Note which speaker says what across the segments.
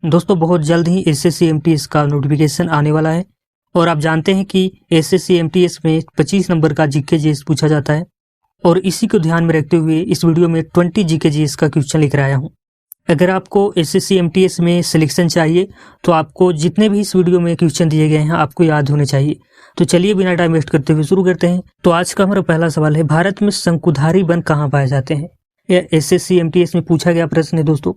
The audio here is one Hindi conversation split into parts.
Speaker 1: दोस्तों बहुत जल्द ही एसएससी एमटीएस का नोटिफिकेशन आने वाला है और आप जानते हैं कि एसएससी एमटीएस में 25 नंबर का जीके जीएस पूछा जाता है और इसी को ध्यान में रखते हुए इस वीडियो में 20 जीके जीएस का क्वेश्चन लेकर आया हूं। अगर आपको एसएससी एमटीएस में सिलेक्शन चाहिए तो आपको जितने भी इस वीडियो में क्वेश्चन दिए गए हैं आपको याद होने चाहिए। तो चलिए बिना टाइम वेस्ट करते हुए शुरू करते हैं। तो आज का हमारा पहला सवाल है, भारत में शंकुधारी वन कहाँ पाए जाते हैं? यह एसएससी एमटीएस में पूछा गया प्रश्न है दोस्तों।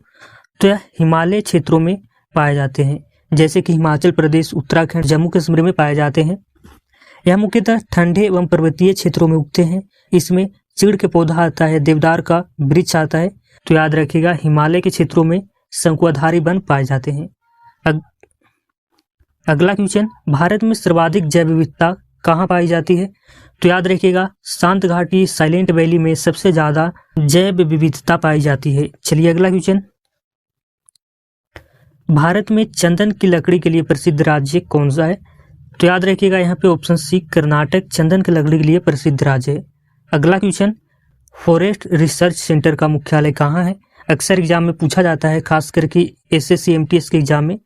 Speaker 1: तो यह हिमालय क्षेत्रों में पाए जाते हैं, जैसे कि हिमाचल प्रदेश, उत्तराखंड, जम्मू कश्मीर में पाए जाते हैं। यह मुख्यतः ठंडे एवं पर्वतीय क्षेत्रों में उगते हैं। इसमें चीड़ के पौधा आता है, देवदार का वृक्ष आता है। तो याद रखिएगा हिमालय के क्षेत्रों में शंकुधारी वन पाए जाते हैं। अगला क्वेश्चन, भारत में सर्वाधिक जैव विविधता कहाँ पाई जाती है? तो याद रखिएगा शांत घाटी, साइलेंट वैली में सबसे ज्यादा जैव विविधता पाई जाती है। चलिए अगला क्वेश्चन, भारत में चंदन की लकड़ी के लिए प्रसिद्ध राज्य कौन सा है? तो याद रखिएगा यहाँ पे ऑप्शन सी कर्नाटक चंदन की लकड़ी के लिए प्रसिद्ध राज्य है। अगला क्वेश्चन, फॉरेस्ट रिसर्च सेंटर का मुख्यालय कहाँ है? अक्सर एग्जाम में पूछा जाता है, खास करके एसएससी एमटीएस के एग्जाम में।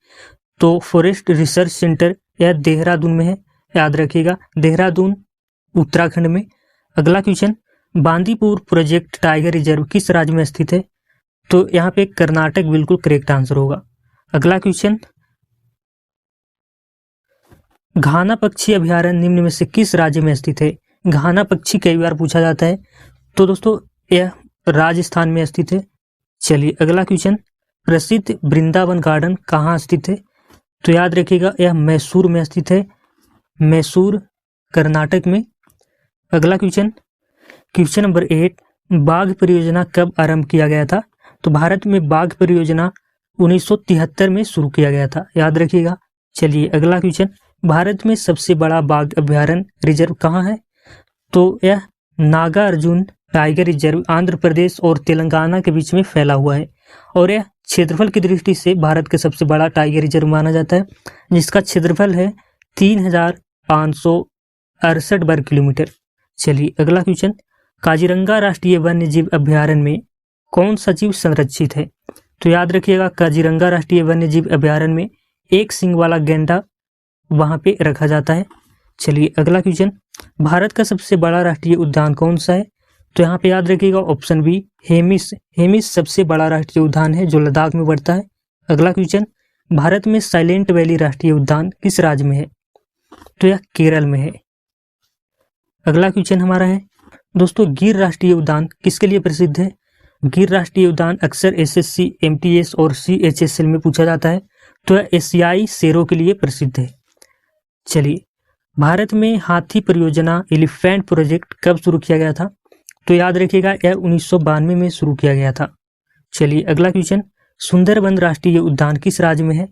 Speaker 1: तो फॉरेस्ट रिसर्च सेंटर यह देहरादून में है। याद रखिएगा देहरादून उत्तराखंड में। अगला question, Bandipur project tiger reserve किस राज्य में स्थित है? तो यहाँ पे कर्नाटक बिल्कुल करेक्ट आंसर होगा। अगला क्वेश्चन, घाना पक्षी अभयारण्य निम्न में से किस राज्य में स्थित है? घाना पक्षी कई बार पूछा जाता है। तो दोस्तों यह राजस्थान में स्थित है। चलिए अगला क्वेश्चन, प्रसिद्ध वृंदावन गार्डन कहाँ स्थित है? तो याद रखिएगा यह मैसूर में स्थित है, मैसूर कर्नाटक में। अगला क्वेश्चन, क्वेश्चन नंबर 8, बाघ परियोजना कब आरंभ किया गया था? तो भारत में बाघ परियोजना 1973 में शुरू किया गया था। याद रखिएगा। चलिए अगला क्वेश्चन, भारत में सबसे बड़ा बाघ अभयारण्य रिजर्व कहाँ है? तो यह नागार्जुन टाइगर रिजर्व आंध्र प्रदेश और तेलंगाना के बीच में फैला हुआ है और यह क्षेत्रफल की दृष्टि से भारत का सबसे बड़ा टाइगर रिजर्व माना जाता है, जिसका क्षेत्रफल है 3568 वर्ग किलोमीटर। चलिए अगला क्वेश्चन, काजीरंगा राष्ट्रीय वन्य जीव अभयारण्य में कौन सा जीव संरक्षित है? तो याद रखिएगा काजीरंगा राष्ट्रीय वन्य जीव अभयारण्य में एक सींग वाला गैंडा वहां पे रखा जाता है। चलिए अगला क्वेश्चन, भारत का सबसे बड़ा राष्ट्रीय उद्यान कौन सा है? तो यहाँ पे याद रखिएगा ऑप्शन बी हेमिस। हेमिस सबसे बड़ा राष्ट्रीय उद्यान है जो लद्दाख में बढ़ता है। अगला क्वेश्चन, भारत में साइलेंट वैली राष्ट्रीय उद्यान किस राज्य में है? तो यह केरल में है। अगला क्वेश्चन हमारा है दोस्तों, गिर राष्ट्रीय उद्यान किसके लिए प्रसिद्ध है? गिर राष्ट्रीय उद्यान अक्सर एसएससी एमटीएस और सीएचएसएल में पूछा जाता है। तो यह एशियाई शेरों के लिए प्रसिद्ध है। चलिए, भारत में हाथी परियोजना एलिफेंट प्रोजेक्ट कब शुरू किया गया था? तो याद रखिएगा यह 1992 में शुरू किया गया था। चलिए अगला क्वेश्चन, सुंदरबन राष्ट्रीय उद्यान किस राज्य में है?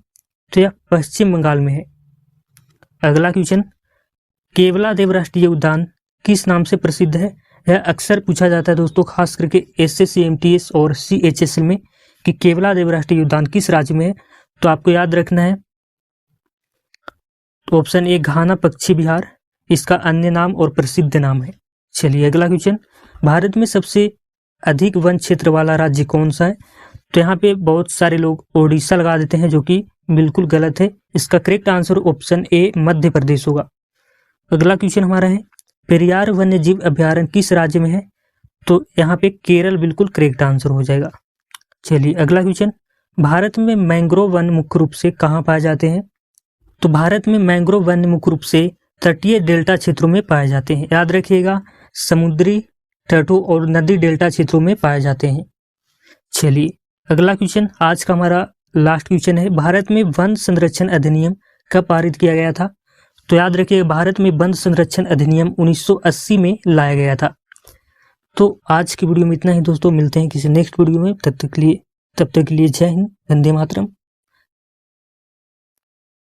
Speaker 1: तो यह पश्चिम बंगाल में है। अगला क्वेश्चन, केवलादेव राष्ट्रीय उद्यान किस नाम से प्रसिद्ध है? यह अक्सर पूछा जाता है दोस्तों, खास करके एसएससी एमटीएस और सीएचएसएल में, कि केवलादेव राष्ट्रीय उद्यान किस राज्य में है। तो आपको याद रखना है ऑप्शन ए घाना पक्षी विहार, इसका अन्य नाम और प्रसिद्ध नाम है। चलिए अगला क्वेश्चन, भारत में सबसे अधिक वन क्षेत्र वाला राज्य कौन सा है? तो यहाँ पे बहुत सारे लोग ओडिशा लगा देते हैं, जो कि बिल्कुल गलत है। इसका correct answer option A Madhya Pradesh होगा। अगला क्वेश्चन हमारा है, पेरियार वन्य जीव अभयारण्य किस राज्य में है? तो यहाँ पे केरल बिल्कुल करेक्ट आंसर हो जाएगा। चलिए अगला क्वेश्चन, भारत में मैंग्रोव वन मुख्य रूप से कहाँ पाए जाते हैं? तो भारत में मैंग्रोव वन मुख्य रूप से तटीय डेल्टा क्षेत्रों में पाए जाते हैं। याद रखिएगा समुद्री तटों और नदी डेल्टा क्षेत्रों में पाए जाते हैं। चलिए अगला क्वेश्चन, आज का हमारा लास्ट क्वेश्चन है, भारत में वन संरक्षण अधिनियम कब पारित किया गया था? तो याद रखिए भारत में वन संरक्षण अधिनियम 1980 में लाया गया था। तो आज की वीडियो में इतना ही दोस्तों, मिलते हैं किसी नेक्स्ट वीडियो में। तब तक के लिए जय हिंद, वंदे मातरम।